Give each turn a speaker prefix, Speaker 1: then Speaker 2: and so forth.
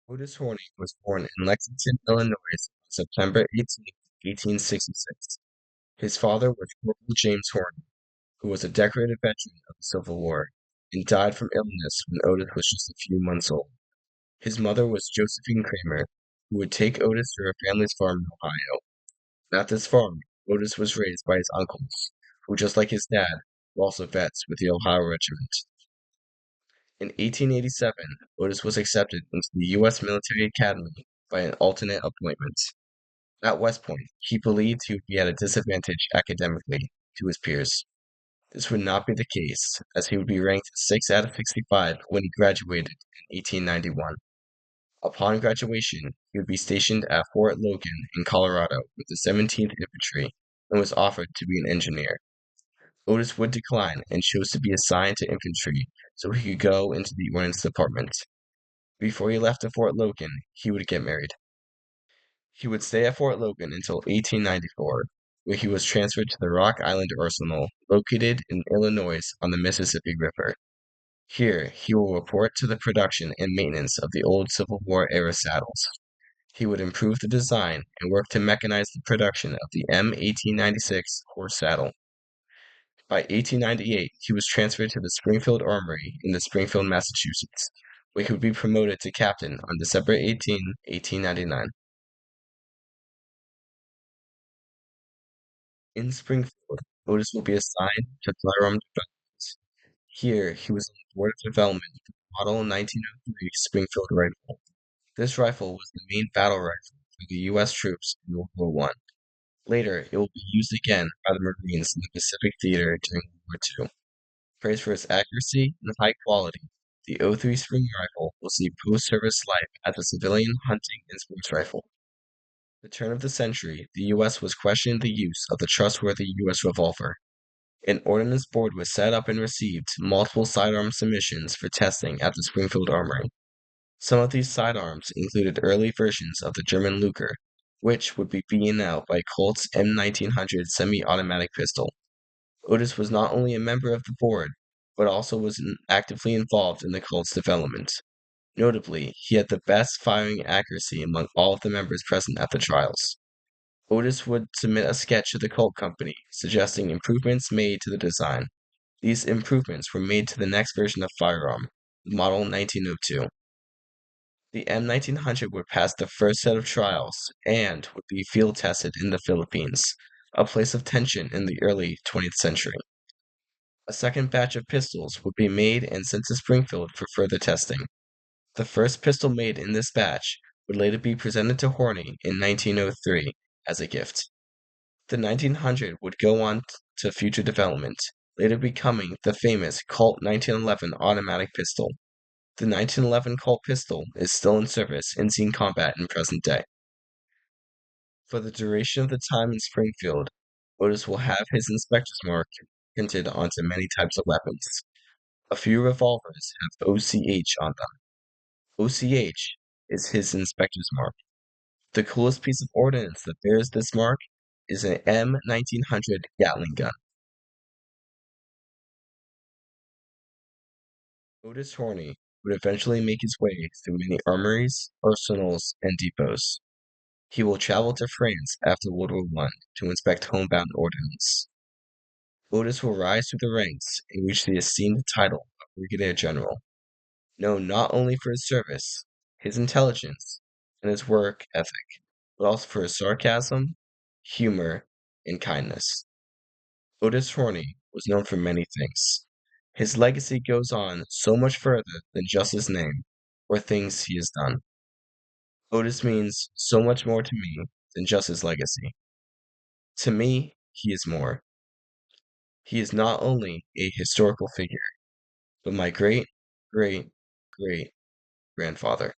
Speaker 1: Odus Horney was born in Lexington, Illinois on September 18, 1866. His father was Corporal James Horney, who was a decorated veteran of the Civil War, and died from illness when Otis was just a few months old. His mother was Josephine Kramer, who would take Otis to her family's farm in Ohio. At this farm, Otis was raised by his uncles, who, just like his dad, were also vets with the Ohio Regiment. In 1887, Otis was accepted into the U.S. Military Academy by an alternate appointment. At West Point, he believed he would be at a disadvantage academically to his peers. This would not be the case, as he would be ranked 6 out of 65 when he graduated in 1891. Upon graduation, he would be stationed at Fort Logan in Colorado with the 17th Infantry and was offered to be an engineer. Otis would decline and chose to be assigned to infantry so he could go into the ordnance department. Before he left to Fort Logan, he would get married. He would stay at Fort Logan until 1894, where he was transferred to the Rock Island Arsenal, located in Illinois on the Mississippi River. Here, he will report to the production and maintenance of the old Civil War era saddles. He would improve the design and work to mechanize the production of the M1896 horse saddle. By 1898, he was transferred to the Springfield Armory in Springfield, Massachusetts, where he would be promoted to captain on December 18, 1899. In Springfield, Otis will be assigned to firearm development. Here, he was on the board of development of the Model 1903 Springfield rifle. This rifle was the main battle rifle for the U.S. troops in World War One. Later, it will be used again by the Marines in the Pacific Theater during World War Two. Praised for its accuracy and high quality, the '03 Spring rifle will see post-service life as a civilian hunting and sports rifle. At the turn of the century, the U.S. was questioning the use of the trustworthy U.S. revolver. An ordnance board was set up and received multiple sidearm submissions for testing at the Springfield Armory. Some of these sidearms included early versions of the German Luger, which would be beaten out by Colt's M1900 semi-automatic pistol. Otis was not only a member of the board, but also was actively involved in the Colt's development. Notably, he had the best firing accuracy among all of the members present at the trials. Otis would submit a sketch to the Colt Company, suggesting improvements made to the design. These improvements were made to the next version of firearm, the Model 1902. The M1900 would pass the first set of trials and would be field tested in the Philippines, a place of tension in the early 20th century. A second batch of pistols would be made and sent to Springfield for further testing. The first pistol made in this batch would later be presented to Horney in 1903 as a gift. The 1900 would go on to future development, later becoming the famous Colt 1911 automatic pistol. The 1911 Colt pistol is still in service and seen combat in present day. For the duration of the time in Springfield, Otis will have his inspector's mark printed onto many types of weapons. A few revolvers have OCH on them. OCH is his inspector's mark. The coolest piece of ordnance that bears this mark is an M1900 Gatling gun. Otis Horney would eventually make his way through many armories, arsenals, and depots. He will travel to France after World War One to inspect homebound ordnance. Otis will rise through the ranks and reach the esteemed title of Brigadier General, known not only for his service, his intelligence, and his work ethic, but also for his sarcasm, humor, and kindness. Odus Horney was known for many things. His legacy goes on so much further than just his name or things he has done. Otis means so much more to me than just his legacy. To me, he is more. He is not only a historical figure, but my great, great, great grandfather.